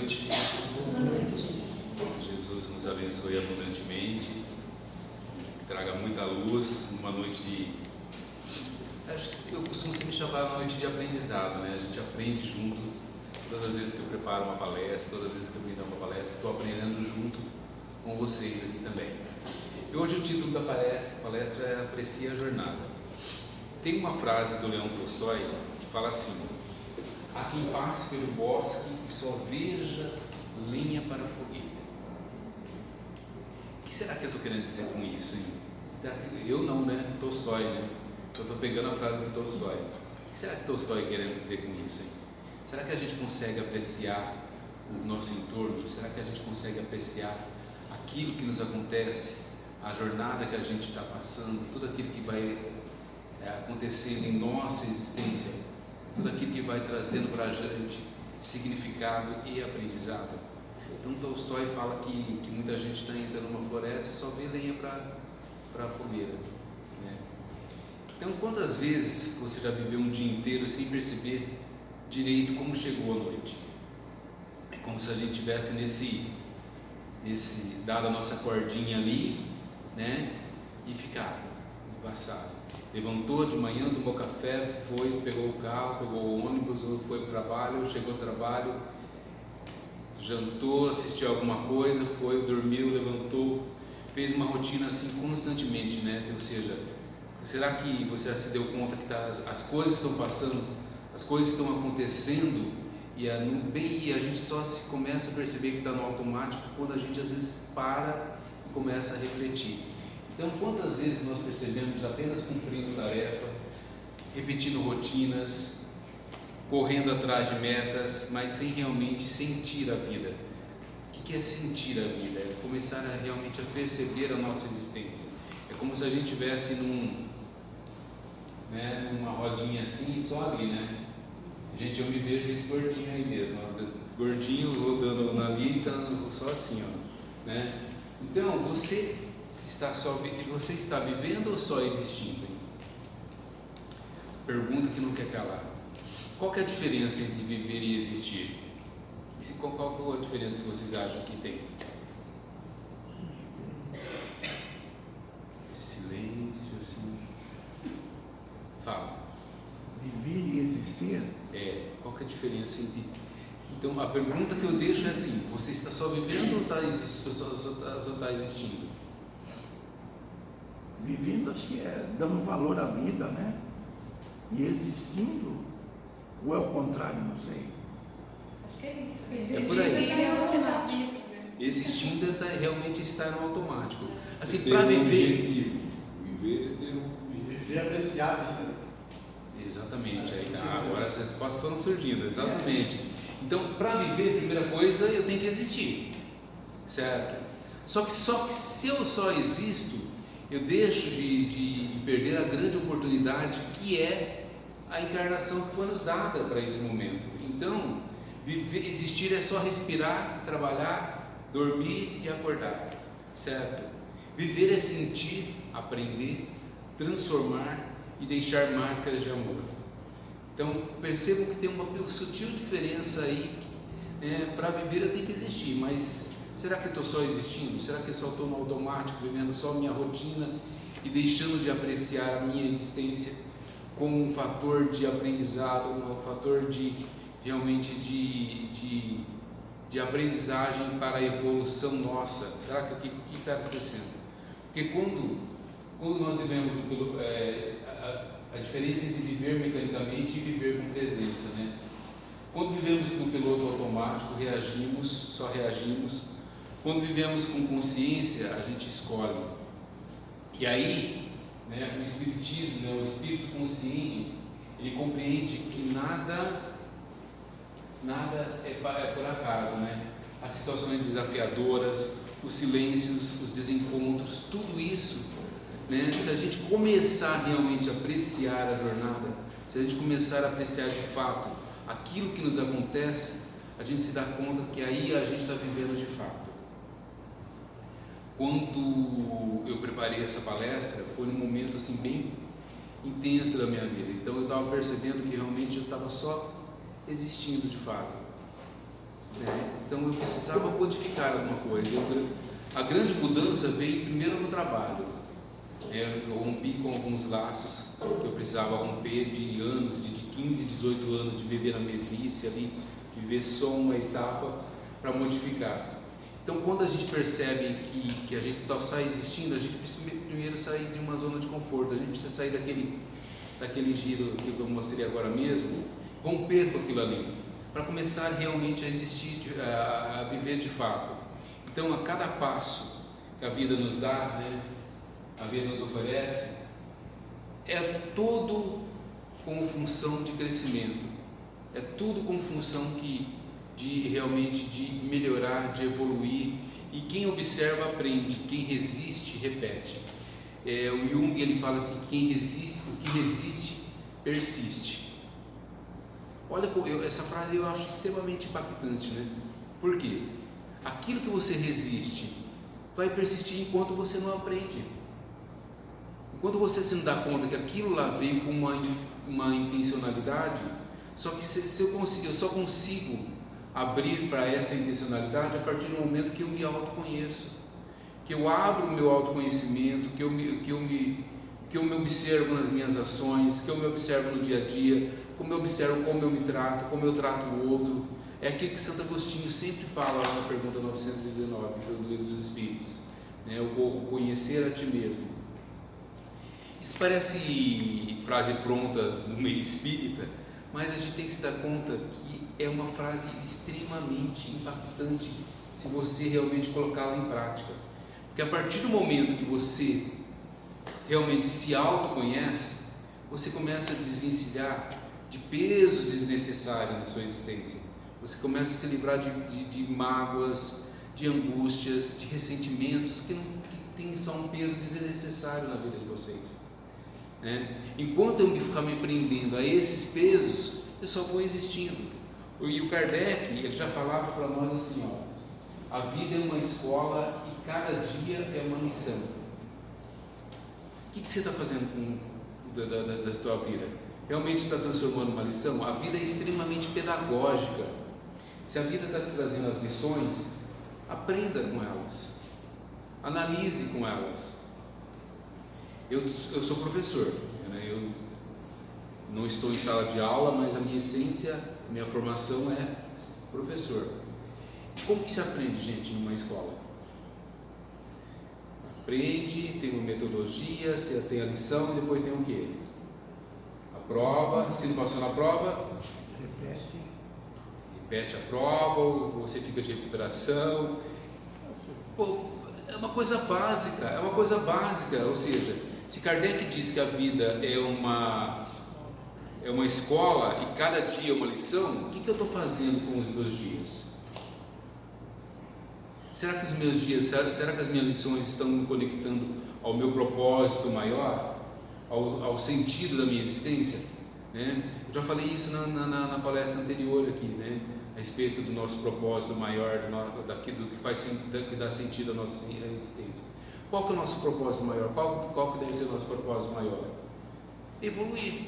noite. Jesus nos abençoe abundantemente, traga muita luz, uma noite de... Eu costumo sempre chamar uma noite de aprendizado, né? A gente aprende junto, todas as vezes que eu preparo uma palestra, todas as vezes que eu venho dar uma palestra, estou aprendendo junto com vocês aqui também. E hoje o título da palestra é Aprecie a Jornada. Tem uma frase do Leão Tolstói que fala assim: há quem passe pelo bosque e só veja lenha para a fogueira. O que será que eu estou querendo dizer com isso, hein? Eu não, né? Tolstói, né? Só estou pegando a frase do Tolstói. O que será que Tolstói querendo dizer com isso, hein? Será que a gente consegue apreciar o nosso entorno? Será que a gente consegue apreciar aquilo que nos acontece, a jornada que a gente está passando, tudo aquilo que vai acontecendo em nossa existência, tudo aquilo que vai trazendo para a gente significado e aprendizado? Então Tolstói fala que muita gente está entrando numa floresta e só vê lenha para a fogueira, né? Então, quantas vezes você já viveu um dia inteiro sem perceber direito como chegou a noite? É como se a gente tivesse nesse dado a nossa cordinha ali, né? E ficado, passado. Levantou de manhã, tomou café, foi, pegou o carro, pegou o ônibus, foi para o trabalho, chegou ao trabalho, jantou, assistiu alguma coisa, foi, dormiu, levantou, fez uma rotina assim constantemente, né? Ou seja, será que você já se deu conta que as coisas estão passando, as coisas estão acontecendo e a gente só se começa a perceber que está no automático quando a gente às vezes para e começa a refletir? Então, quantas vezes nós percebemos apenas cumprindo tarefa, repetindo rotinas, correndo atrás de metas, mas sem realmente sentir a vida? O que é sentir a vida? É começar a realmente a perceber a nossa existência. É como se a gente estivesse numa rodinha assim, só ali, né? Gente, eu me vejo esse gordinho aí mesmo, gordinho rodando ali, então só assim, ó, né? Então, você está vivendo ou só existindo? Pergunta que não quer calar. Qual que é a diferença entre viver e existir? Qual é a diferença que vocês acham que tem? Silêncio, assim. Fala. Viver e existir? Qual que é a diferença entre... Então, a pergunta que eu deixo é assim: você está só vivendo ou só está existindo? Vivendo, acho que é dando valor à vida, né? E existindo, ou é o contrário, não sei. Acho que é isso. É por aí. Você tá vivo. Existindo é realmente estar no automático. Assim, para viver... Viver, apreciar a vida. Exatamente, aí tá. Agora as respostas foram surgindo, exatamente. Então, para viver, primeira coisa, eu tenho que existir, certo? Só que se eu só existo, eu deixo de perder a grande oportunidade que é a encarnação que foi nos dada para esse momento. Então, existir é só respirar, trabalhar, dormir e acordar, certo? Viver é sentir, aprender, transformar e deixar marcas de amor. Então, percebam que tem uma sutil diferença aí, né? Para viver eu tenho que existir, mas será que eu estou só existindo? Será que eu só estou no automático, vivendo só a minha rotina e deixando de apreciar a minha existência como um fator de aprendizado, um fator realmente de aprendizagem para a evolução nossa? Será que o que está acontecendo? Porque quando nós vivemos a diferença entre viver mecanicamente e viver com presença, né? Quando vivemos no piloto automático, só reagimos. Quando vivemos com consciência, a gente escolhe. E aí, né, o espiritismo, né, o espírito consciente, ele compreende que nada é por acaso, né? As situações desafiadoras, os silêncios, os desencontros, tudo isso, né? Se a gente começar realmente a apreciar a jornada, se a gente começar a apreciar de fato aquilo que nos acontece, a gente se dá conta que aí a gente está vivendo de fato. Quando eu preparei essa palestra, foi num momento assim bem intenso da minha vida. Então eu estava percebendo que realmente eu estava só existindo de fato. né? Então eu precisava codificar alguma coisa. A grande mudança veio primeiro no trabalho. Eu rompi com alguns laços que eu precisava romper de anos, de 15, 18 anos de viver na mesmice ali, viver só uma etapa para modificar. Então, quando a gente percebe que a gente está existindo, a gente precisa primeiro sair de uma zona de conforto, a gente precisa sair daquele giro que eu mostrei agora mesmo, romper com aquilo ali, para começar realmente a existir, a viver de fato. Então, a cada passo que a vida nos dá, né, a vida nos oferece, é todo como função de crescimento, é tudo como função de realmente de melhorar, de evoluir, e quem observa aprende, quem resiste repete. O Jung ele fala assim, o que resiste persiste. Olha, essa frase eu acho extremamente impactante, né? Por quê? Aquilo que você resiste vai persistir enquanto você não aprende. Enquanto você se não dá conta que aquilo lá veio com uma intencionalidade, só que eu só consigo abrir para essa intencionalidade a partir do momento que eu me autoconheço, que eu abro o meu autoconhecimento, que eu me observo nas minhas ações, que eu me observo no dia a dia, como eu observo como eu me trato, como eu trato o outro. É aquilo que Santo Agostinho sempre fala lá na pergunta 919 do Livro dos Espíritos, né? O conhecer a ti mesmo. Isso parece frase pronta no meio espírita, mas a gente tem que se dar conta que é uma frase extremamente impactante se você realmente colocá-la em prática. Porque a partir do momento que você realmente se autoconhece, você começa a desvencilhar de pesos desnecessários na sua existência. Você começa a se livrar de mágoas, de angústias, de ressentimentos que tem só um peso desnecessário na vida de vocês, né? Enquanto eu ficar me prendendo a esses pesos, eu só vou existindo. E o Kardec, ele já falava para nós assim, ó, a vida é uma escola e cada dia é uma lição. O que você está fazendo da sua vida? Realmente está transformando uma lição? A vida é extremamente pedagógica. Se a vida está te trazendo as lições, aprenda com elas, analise com elas. Eu sou professor, né? Eu não estou em sala de aula, mas a minha essência, a minha formação é professor. Como que se aprende, gente, em uma escola? Aprende, tem uma metodologia, você tem a lição e depois tem o quê? A prova. Se não passou na prova, repete a prova, ou você fica de recuperação. Pô, é uma coisa básica, ou seja, se Kardec diz que a vida é uma escola e cada dia é uma lição, o que eu estou fazendo com os meus dias? Será que os meus dias, será que as minhas lições estão me conectando ao meu propósito maior, ao sentido da minha existência, né? Eu já falei isso na palestra anterior aqui, né? A respeito do nosso propósito maior, do que dá sentido à nossa existência. Qual que é o nosso propósito maior? Qual que deve ser o nosso propósito maior? Evoluir.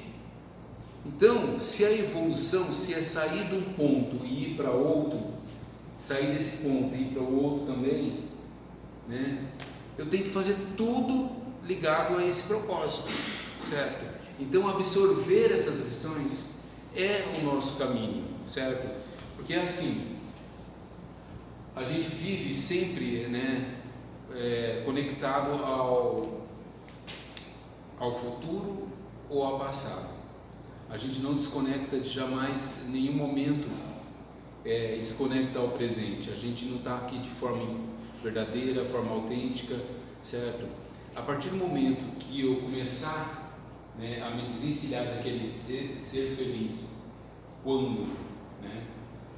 Então, se a evolução, se é sair de um ponto e ir para outro, sair desse ponto e ir para o outro também, né? Eu tenho que fazer tudo ligado a esse propósito, certo? Então, absorver essas lições é o nosso caminho, certo? Porque é assim, a gente vive sempre, né, conectado ao futuro ou ao passado. A gente não desconecta de jamais, em nenhum momento, desconecta ao presente. A gente não está aqui de forma verdadeira, forma autêntica, certo? A partir do momento que eu começar, né, a me desvencilhar daquele ser feliz, quando, né?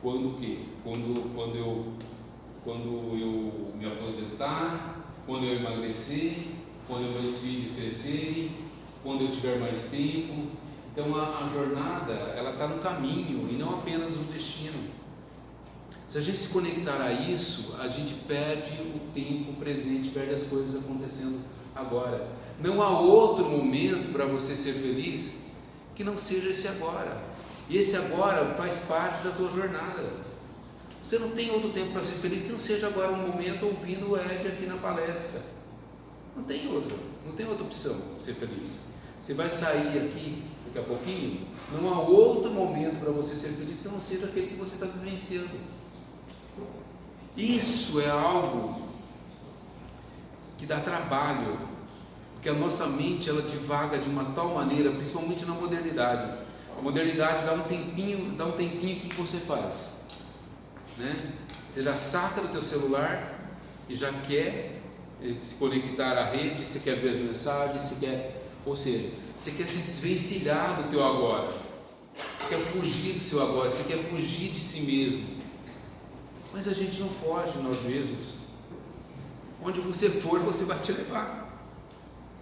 Quando o quê? Quando eu me aposentar, quando eu emagrecer, quando meus filhos crescerem, quando eu tiver mais tempo. Então a jornada, ela está no caminho e não apenas no destino. Se a gente se conectar a isso, a gente perde o tempo presente, perde as coisas acontecendo agora. Não há outro momento para você ser feliz que não seja esse agora. E esse agora faz parte da tua jornada. Você não tem outro tempo para ser feliz que não seja agora um momento ouvindo o Ed aqui na palestra. Não tem outra opção de ser feliz. Você vai sair aqui daqui a pouquinho, não há outro momento para você ser feliz que não seja aquele que você está vivenciando. Isso é algo que dá trabalho, porque a nossa mente ela divaga de uma tal maneira, principalmente na modernidade. A modernidade dá um tempinho que você faz, né? Você já saca do teu celular e já quer se conectar à rede, você quer ver as mensagens, ou seja, você quer se desvencilhar do teu agora, você quer fugir do seu agora, você quer fugir de si mesmo. Mas a gente não foge de nós mesmos. Onde você for, você vai te levar.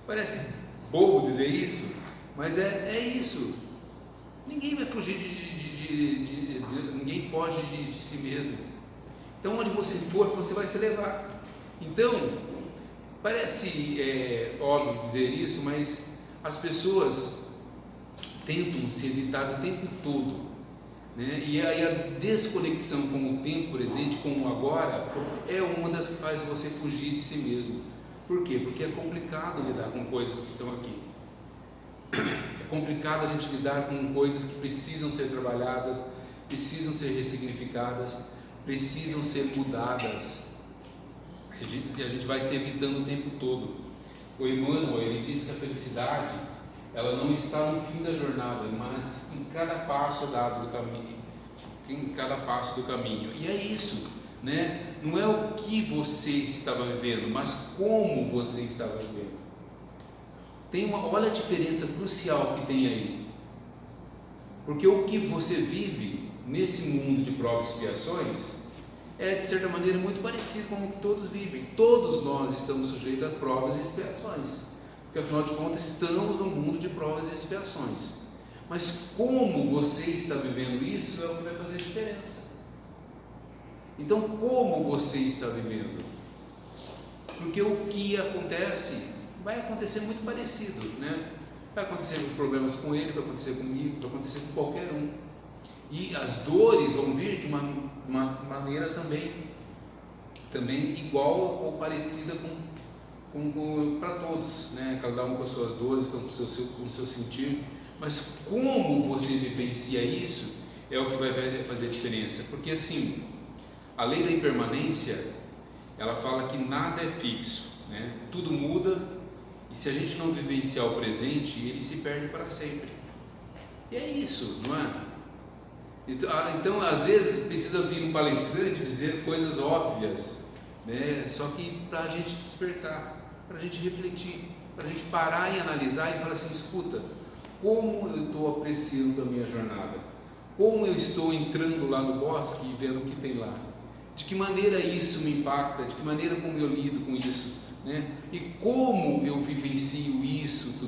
Parece bobo dizer isso, mas é isso. Ninguém vai fugir ninguém foge de si mesmo. Então onde você for, você vai se levar. Então, parece óbvio dizer isso, mas as pessoas tentam se evitar o tempo todo, né? E aí a desconexão com o tempo presente, com o agora, é uma das que faz você fugir de si mesmo. Por quê? Porque é complicado lidar com coisas que estão aqui. É complicado a gente lidar com coisas que precisam ser trabalhadas, precisam ser ressignificadas, precisam ser mudadas. E a gente vai se evitando o tempo todo. O Emmanuel, ele diz que a felicidade, ela não está no fim da jornada, mas em cada passo dado do caminho, em cada passo do caminho. E é isso, né? Não é o que você estava vivendo, mas como você estava vivendo. Olha a diferença crucial que tem aí. Porque o que você vive nesse mundo de provas e expiações é, de certa maneira, muito parecido com o que todos vivem. Todos nós estamos sujeitos a provas e expiações, porque afinal de contas estamos num mundo de provas e expiações. Mas como você está vivendo isso é o que vai fazer diferença. Então, como você está vivendo? Porque o que acontece vai acontecer muito parecido, né? Vai acontecer os problemas com ele, vai acontecer comigo, vai acontecer com qualquer um. E as dores vão vir de uma maneira também igual ou parecida para todos, né? Cada um com as suas dores, com o seu sentir. Mas como você vivencia isso é o que vai fazer a diferença. Porque assim, a lei da impermanência, ela fala que nada é fixo, né? Tudo muda. E se a gente não vivenciar o presente, ele se perde para sempre. E é isso, não é? Então às vezes precisa vir um palestrante dizer coisas óbvias, né? Só que para a gente despertar, para a gente refletir, para a gente parar e analisar e falar assim: escuta, como eu estou apreciando a minha jornada? Como eu estou entrando lá no bosque e vendo o que tem lá? De que maneira isso me impacta? De que maneira como eu lido com isso? Né? E como eu vivencio isso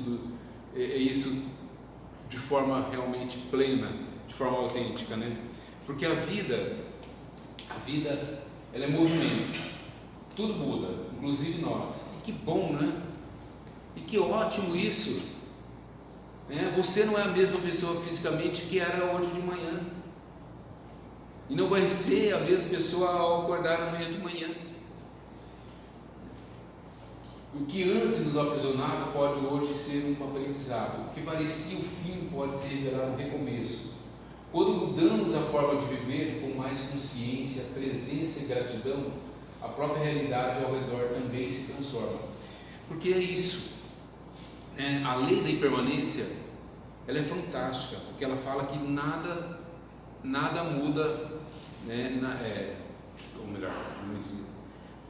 de forma realmente plena, de forma autêntica, né? Porque a vida ela é movimento, tudo muda, inclusive nós. E que bom, né? E que ótimo isso, né? Você não é a mesma pessoa fisicamente que era hoje de manhã, e não vai ser a mesma pessoa ao acordar amanhã de manhã. O que antes nos aprisionava pode hoje ser um aprendizado. O que parecia o fim pode se revelar um recomeço. Quando mudamos a forma de viver com mais consciência, presença e gratidão, a própria realidade ao redor também se transforma. Porque é isso, né? A lei da impermanência, ela é fantástica, porque ela fala que nada muda, né? Ou melhor,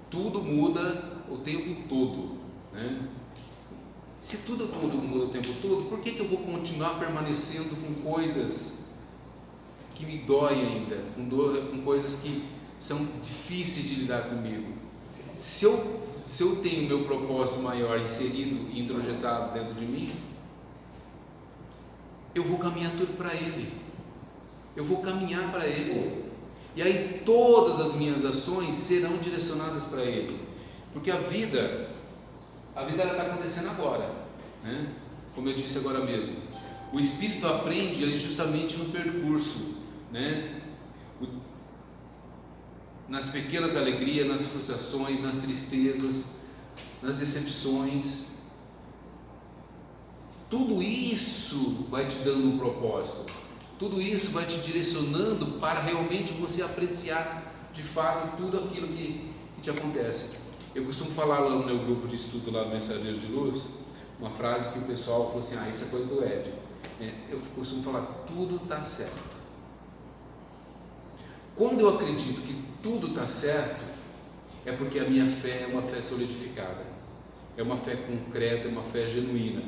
tudo muda o tempo todo, né? Se tudo muda o tempo todo, por que eu vou continuar permanecendo com coisas que me doem ainda, com coisas que são difíceis de lidar comigo? Se eu tenho meu propósito maior inserido e introjetado dentro de mim, eu vou caminhar tudo para Ele, eu vou caminhar para Ele, e aí todas as minhas ações serão direcionadas para Ele. Porque a vida ela está acontecendo agora, né? Como eu disse agora mesmo, o Espírito aprende ele justamente no percurso, né? nas pequenas alegrias, nas frustrações, nas tristezas, nas decepções. Tudo isso vai te dando um propósito, tudo isso vai te direcionando para realmente você apreciar de fato tudo aquilo que te acontece. Eu costumo falar lá no meu grupo de estudo lá do Mensageiro de Luz, uma frase que o pessoal falou assim: isso é coisa do Ed. Eu costumo falar: tudo está certo. Quando eu acredito que tudo está certo, é porque a minha fé é uma fé solidificada, é uma fé concreta, é uma fé genuína,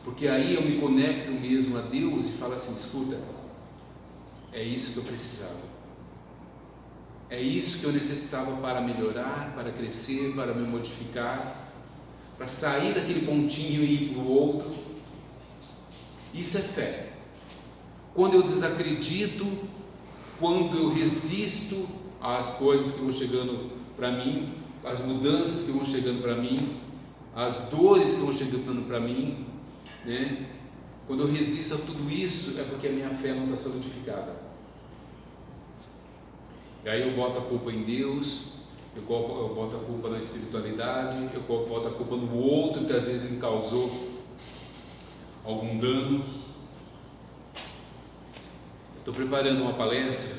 porque aí eu me conecto mesmo a Deus e falo assim: escuta, é isso que eu precisava, é isso que eu necessitava para melhorar, para crescer, para me modificar, para sair daquele pontinho e ir para o outro. Isso é fé. Quando eu desacredito, quando eu resisto às coisas que vão chegando para mim, às mudanças que vão chegando para mim, às dores que vão chegando para mim, né? Quando eu resisto a tudo isso, é porque a minha fé não está solidificada. E aí eu boto a culpa em Deus, eu boto a culpa na espiritualidade, eu boto a culpa no outro que às vezes me causou algum dano. Estou preparando uma palestra,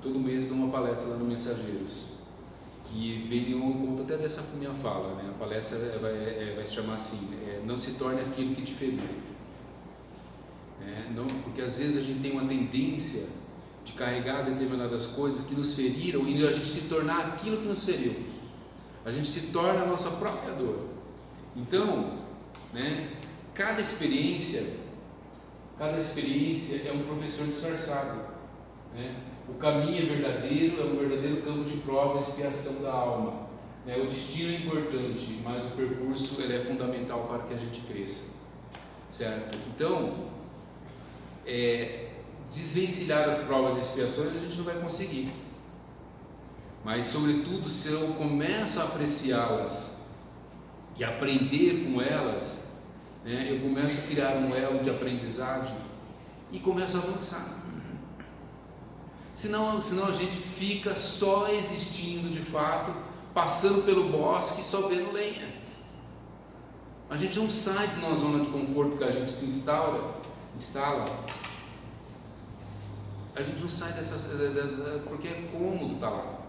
todo mês dou uma palestra lá no Mensageiros, que vem ao encontro até dessa minha fala, né? A palestra vai se chamar assim: não se torne aquilo que te feriu. Não, porque às vezes a gente tem uma tendência de carregar determinadas coisas que nos feriram e a gente se tornar aquilo que nos feriu. A gente se torna a nossa própria dor. Então, né, cada experiência é um professor disfarçado, né? O caminho é verdadeiro, é um verdadeiro campo de prova e expiação da alma, né? O destino é importante, mas o percurso ele é fundamental para que a gente cresça, certo? Então, desvencilhar as provas e expiações a gente não vai conseguir, mas sobretudo se eu começo a apreciá-las e aprender com elas, né, eu começo a criar um elo de aprendizagem e começo a avançar. Senão a gente fica só existindo de fato, passando pelo bosque e só vendo lenha. A gente não sai de uma zona de conforto que a gente se instala. A gente não sai porque é cômodo estar lá,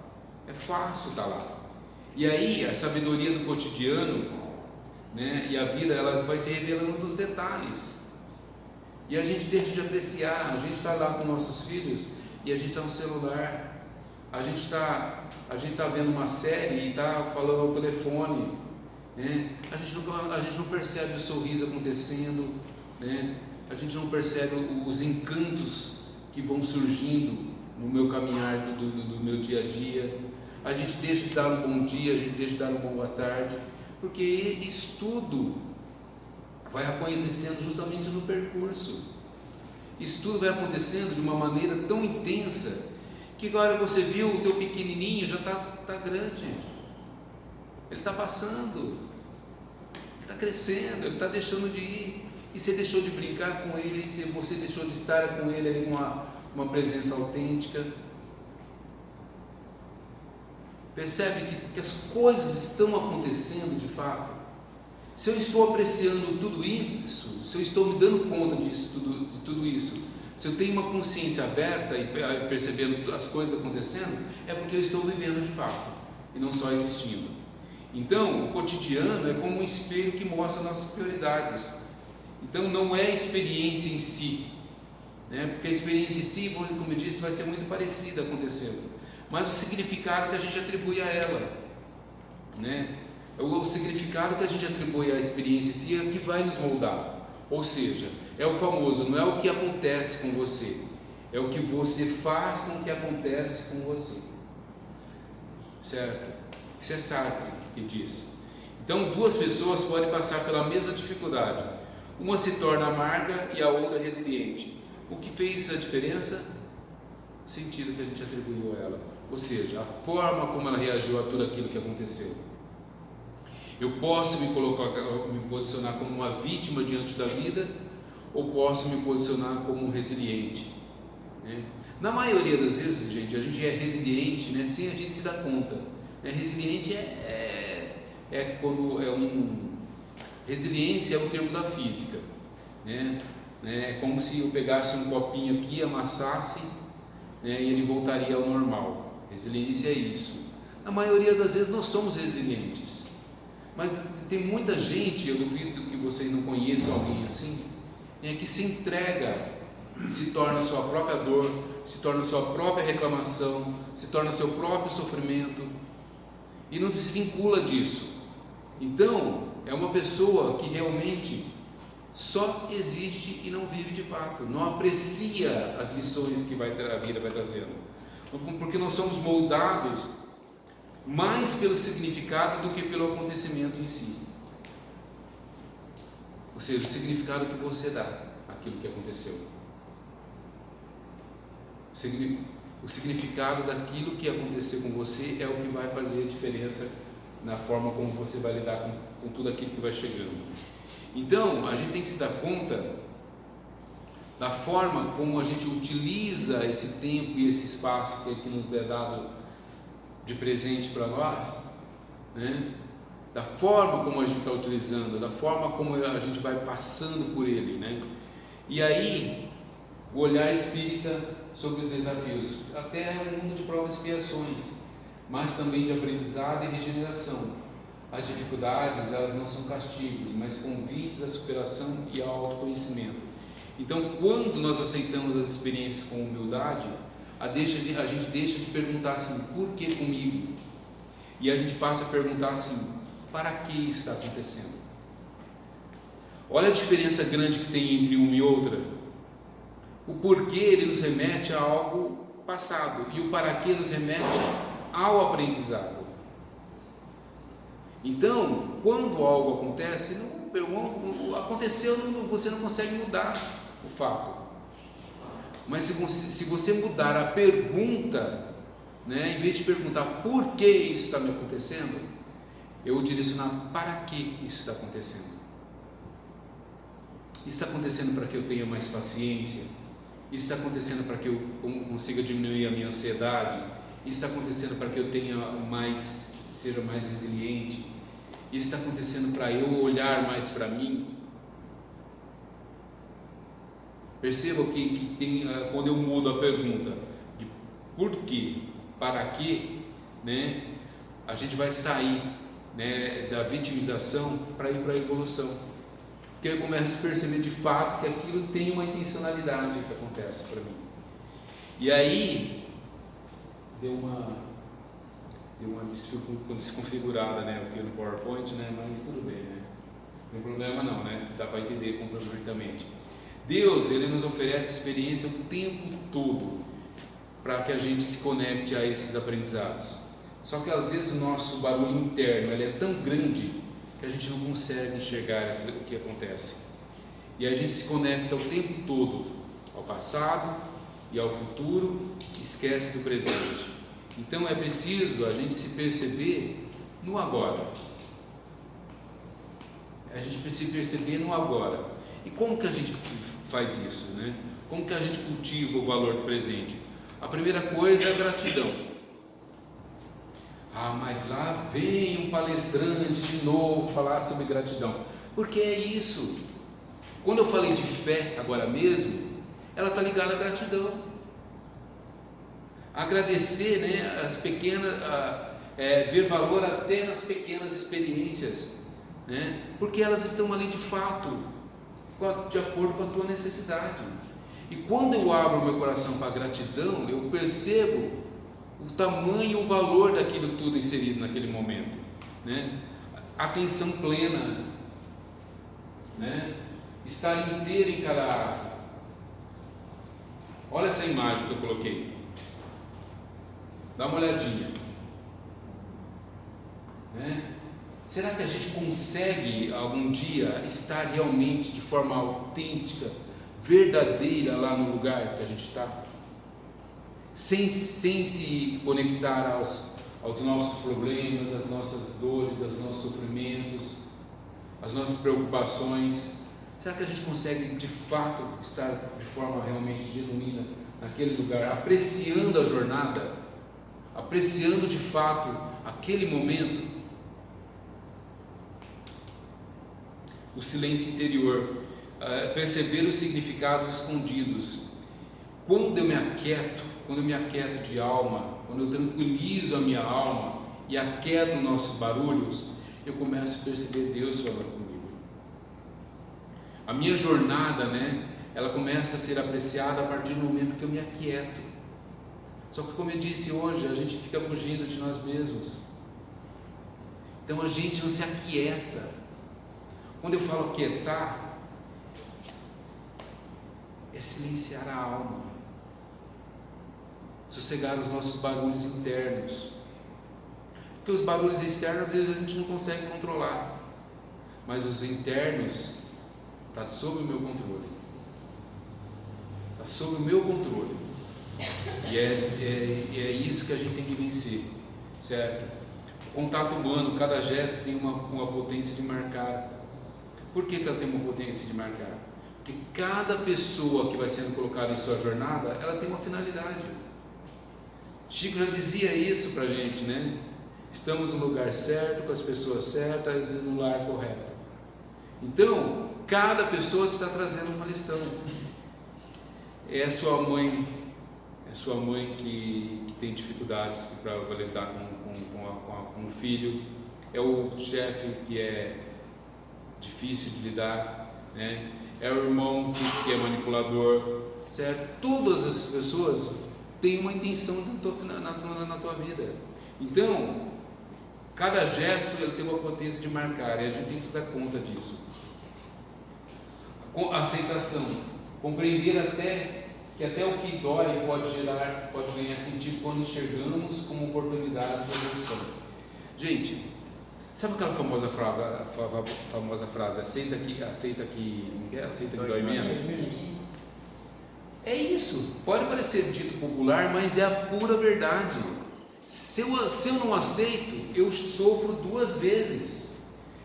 é fácil estar lá. E aí a sabedoria do cotidiano, né, e a vida, ela vai se revelando nos detalhes. E a gente deixa de apreciar. A gente está lá com nossos filhos e a gente está no celular. A gente está vendo uma série e está falando ao telefone, né? A gente não percebe o sorriso acontecendo, né? A gente não percebe os encantos que vão surgindo no meu caminhar do meu dia a dia. A gente deixa de dar um bom dia, a gente deixa de dar uma boa tarde, porque isso tudo vai acontecendo justamente no percurso. Isso tudo vai acontecendo de uma maneira tão intensa que agora você viu o teu pequenininho já está grande, ele está passando, ele está crescendo, ele está deixando de ir. E você deixou de brincar com ele, você deixou de estar com ele ali com uma presença autêntica. Percebe que as coisas estão acontecendo de fato. Se eu estou apreciando tudo isso, se eu estou me dando conta de tudo isso, se eu tenho uma consciência aberta e percebendo as coisas acontecendo, é porque eu estou vivendo de fato e não só existindo. Então, o cotidiano é como um espelho que mostra nossas prioridades. Então não é a experiência em si, né? Porque a experiência em si, como eu disse, vai ser muito parecida acontecendo, mas o significado que a gente atribui a ela, né? O significado que a gente atribui à experiência em si é que vai nos moldar. Ou seja, é o famoso, não é o que acontece com você, é o que você faz com o que acontece com você, certo? Isso é Sartre que diz. Então duas pessoas podem passar pela mesma dificuldade. Uma se torna amarga e a outra resiliente. O que fez a diferença? O sentido que a gente atribuiu a ela, ou seja, a forma como ela reagiu a tudo aquilo que aconteceu. Eu posso me posicionar como uma vítima diante da vida, ou posso me posicionar como um resiliente, né? Na maioria das vezes, gente, a gente é resiliente, né, sem a gente se dar conta. Resiliente resiliência é o termo da física, né? É como se eu pegasse um copinho aqui, amassasse, né, e ele voltaria ao normal. Resiliência é isso. Na maioria das vezes nós somos resilientes, mas tem muita gente, eu duvido que vocês não conheçam alguém assim, né, que se entrega, se torna sua própria dor, se torna sua própria reclamação, se torna seu próprio sofrimento e não desvincula disso. Então é uma pessoa que realmente só existe e não vive de fato, não aprecia as lições que a vida vai trazendo, porque nós somos moldados mais pelo significado do que pelo acontecimento em si. Ou seja, o significado que você dá àquilo que aconteceu, o significado daquilo que aconteceu com você é o que vai fazer a diferença na forma como você vai lidar com tudo aquilo que vai chegando. Então, a gente tem que se dar conta da forma como a gente utiliza esse tempo e esse espaço que nos é dado de presente para nós, né? Da forma como a gente está utilizando, da forma como a gente vai passando por ele, né? E aí, o olhar espírita sobre os desafios. A Terra é um mundo de provas e expiações, mas também de aprendizado e regeneração. As dificuldades, elas não são castigos, mas convites à superação e ao autoconhecimento. Então, quando nós aceitamos as experiências com humildade, a gente deixa de perguntar assim, por que comigo? E a gente passa a perguntar assim, para que isso está acontecendo? Olha a diferença grande que tem entre uma e outra. O porquê ele nos remete a algo passado e o para que nos remete ao aprendizado. Então, quando algo acontece, aconteceu, você não consegue mudar o fato. Mas se você mudar a pergunta, né, em vez de perguntar por que isso está me acontecendo, eu direcionar para que isso está acontecendo. Isso está acontecendo para que eu tenha mais paciência. Isso está acontecendo para que eu consiga diminuir a minha ansiedade. Isso está acontecendo para que eu seja mais resiliente. Isso está acontecendo para eu olhar mais para mim. Perceba que tem, quando eu mudo a pergunta de por quê, para quê, né, a gente vai sair, né, da vitimização para ir para a evolução. Porque eu começo a perceber de fato que aquilo tem uma intencionalidade que acontece para mim. E aí deu uma desconfigurada, né, aqui no PowerPoint, né, mas tudo bem, né? Não tem problema não, né? Dá para entender perfeitamente. Deus, ele nos oferece experiência o tempo todo para que a gente se conecte a esses aprendizados. Só que às vezes o nosso barulho interno ele é tão grande que a gente não consegue enxergar o que acontece. E a gente se conecta o tempo todo ao passado e ao futuro, e esquece do presente. Então é preciso a gente se perceber no agora. A gente precisa perceber no agora. E como que a gente faz isso, né? Como que a gente cultiva o valor do presente? A primeira coisa é a gratidão. Mas lá vem um palestrante de novo falar sobre gratidão. Porque é isso. Quando eu falei de fé agora mesmo, ela está ligada à gratidão. Agradecer, né, as pequenas, ver valor até nas pequenas experiências, né? Porque elas estão ali de fato, de acordo com a tua necessidade. E quando eu abro meu coração para a gratidão, eu percebo o tamanho e o valor daquilo tudo inserido naquele momento, né? Atenção plena, né? Estar inteiro em cada ato. Olha essa imagem que eu coloquei, dá uma olhadinha, né? Será que a gente consegue algum dia estar realmente de forma autêntica, verdadeira lá no lugar que a gente está? Sem se conectar aos nossos problemas, às nossas dores, aos nossos sofrimentos, às nossas preocupações. Será que a gente consegue de fato estar de forma realmente genuína naquele lugar, apreciando a jornada, apreciando de fato aquele momento. O silêncio interior, perceber os significados escondidos. Quando eu me aquieto de alma, quando eu tranquilizo a minha alma e aquieto nossos barulhos, eu começo a perceber Deus falando comigo. A minha jornada, ela começa a ser apreciada a partir do momento que eu me aquieto. Só que, como eu disse hoje, a gente fica fugindo de nós mesmos. Então a gente não se aquieta. Quando eu falo aquietar, é silenciar a alma, sossegar os nossos barulhos internos. Porque os barulhos externos às vezes a gente não consegue controlar, mas os internos está sob o meu controle. Está sob o meu controle. E é isso que a gente tem que vencer, certo? O contato humano, cada gesto tem uma potência de marcar. Por que ela tem uma potência de marcar? Porque cada pessoa que vai sendo colocada em sua jornada, ela tem uma finalidade. Chico já dizia isso pra gente, Estamos no lugar certo, com as pessoas certas e no lugar correto. Então, cada pessoa está trazendo uma lição. É a sua mãe que tem dificuldades para lidar com o filho, é o chefe que é difícil de lidar, é o irmão que é manipulador, certo? Todas as pessoas têm uma intenção na tua vida. Então, cada gesto ele tem uma potência de marcar, e a gente tem que se dar conta disso. Aceitação, compreender que até o que dói pode ganhar sentido quando enxergamos como oportunidade de evolução. Gente, sabe aquela famosa frase, aceita que dói menos? É isso, pode parecer dito popular, mas é a pura verdade. Se eu não aceito, eu sofro duas vezes.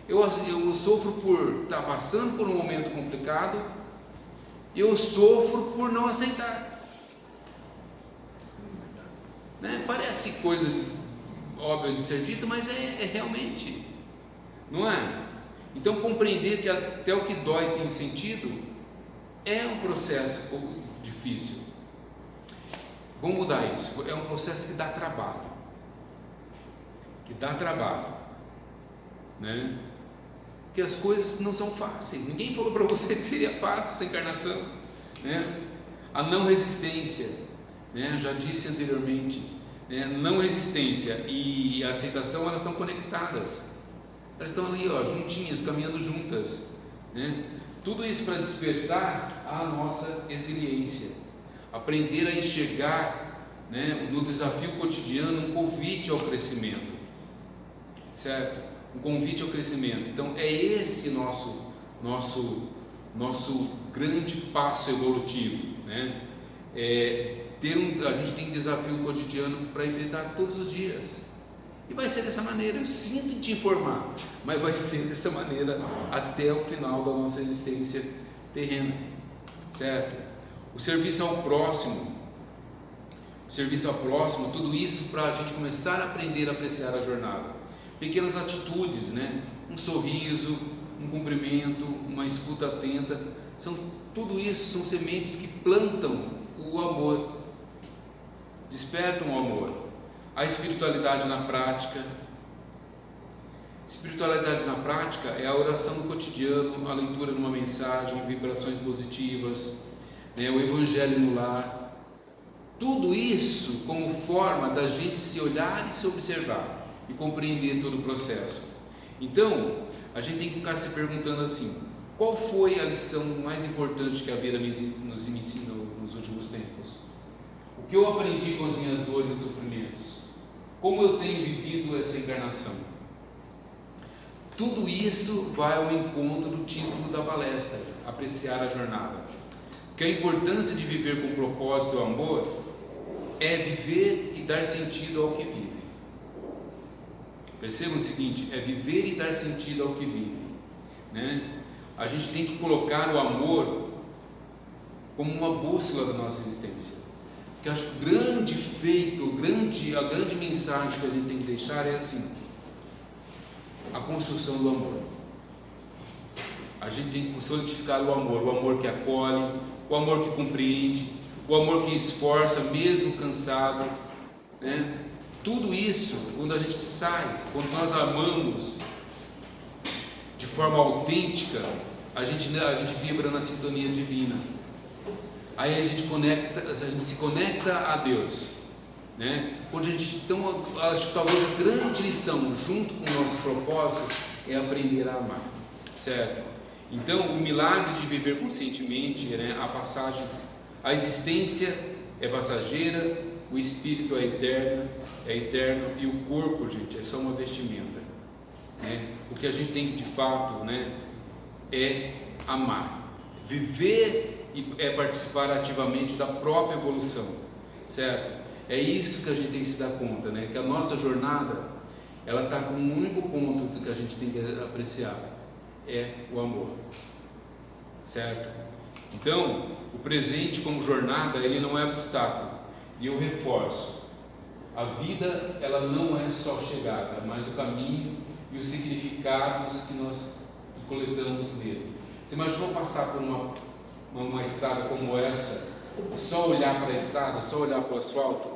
Eu sofro por estar passando por um momento complicado, eu sofro por não aceitar. Parece coisa óbvia de ser dita, mas é realmente, não é? Então, compreender que até o que dói tem sentido é um processo difícil. Vamos mudar isso. É um processo que dá trabalho. Porque as coisas não são fáceis. Ninguém falou para você que seria fácil essa encarnação, A não resistência, já disse anteriormente, não resistência e a aceitação, elas estão conectadas. Elas estão ali, juntinhas, caminhando juntas, Tudo isso para despertar a nossa resiliência, aprender a enxergar, no desafio cotidiano, um convite ao crescimento, certo? Um convite ao crescimento. Então é esse nosso grande passo evolutivo, a gente tem desafio cotidiano para enfrentar todos os dias, e vai ser dessa maneira. Eu sinto em te informar, mas vai ser dessa maneira até o final da nossa existência terrena, certo? O serviço ao próximo, tudo isso para a gente começar a aprender a apreciar a jornada. Pequenas atitudes, um sorriso, um cumprimento, uma escuta atenta, tudo isso são sementes que plantam o amor, despertam o amor. A espiritualidade na prática. Espiritualidade na prática é a oração no cotidiano, a leitura de uma mensagem, vibrações positivas, o evangelho no lar. Tudo isso como forma da gente se olhar e se observar e compreender todo o processo. Então, a gente tem que ficar se perguntando assim: qual foi a lição mais importante que a vida nos ensinou nos últimos tempos? O que eu aprendi com as minhas dores e sofrimentos? Como eu tenho vivido essa encarnação? Tudo isso vai ao encontro do título da palestra, apreciar a jornada. Que a importância de viver com propósito e amor é viver e dar sentido ao que vive. Percebam o seguinte: é viver e dar sentido ao que vive, A gente tem que colocar o amor como uma bússola da nossa existência. que eu acho que o grande feito, a grande mensagem que a gente tem que deixar é assim: a construção do amor. A gente tem que solidificar o amor que acolhe, o amor que compreende, o amor que esforça mesmo cansado, né? Tudo isso, quando a gente sai, quando nós amamos de forma autêntica, a gente vibra na sintonia divina. Aí a gente se conecta a Deus, né? Então, acho que talvez a grande lição, junto com o nosso propósito, é aprender a amar, certo? Então, o milagre de viver conscientemente, né? A existência é passageira, o espírito é eterno e o corpo, gente, é só uma vestimenta, né? O que a gente tem que, de fato, né, é amar, viver é participar ativamente da própria evolução, certo? É isso que a gente tem que se dar conta, né? Que a nossa jornada, ela está com um único ponto que a gente tem que apreciar, é o amor, certo? Então, o presente como jornada, ele não é obstáculo, e eu reforço, a vida, ela não é só chegada, mas o caminho e os significados que nós coletamos nele. Você imaginou passar por uma estrada como essa, e só olhar para a estrada, só olhar para o asfalto?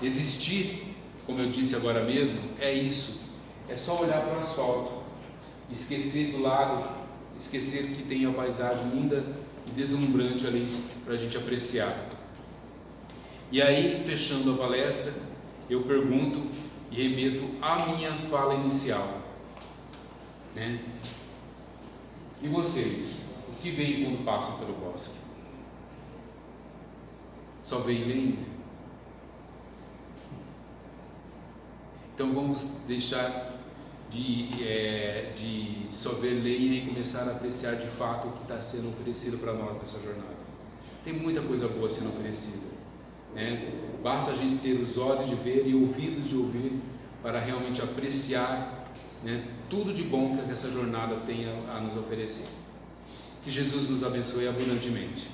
Existir, como eu disse agora mesmo, é isso, é só olhar para o asfalto, esquecer do lado, esquecer que tem a paisagem linda e deslumbrante ali para a gente apreciar. E aí, fechando a palestra, eu pergunto e remeto à minha fala inicial, né? E vocês, o que veem quando passam pelo bosque? Só veem lenha? Então vamos deixar de só ver lenha e começar a apreciar de fato o que está sendo oferecido para nós nessa jornada. Tem muita coisa boa sendo oferecida, né? Basta a gente ter os olhos de ver e ouvidos de ouvir para realmente apreciar, né, tudo de bom que essa jornada tem a nos oferecer. Que Jesus nos abençoe abundantemente.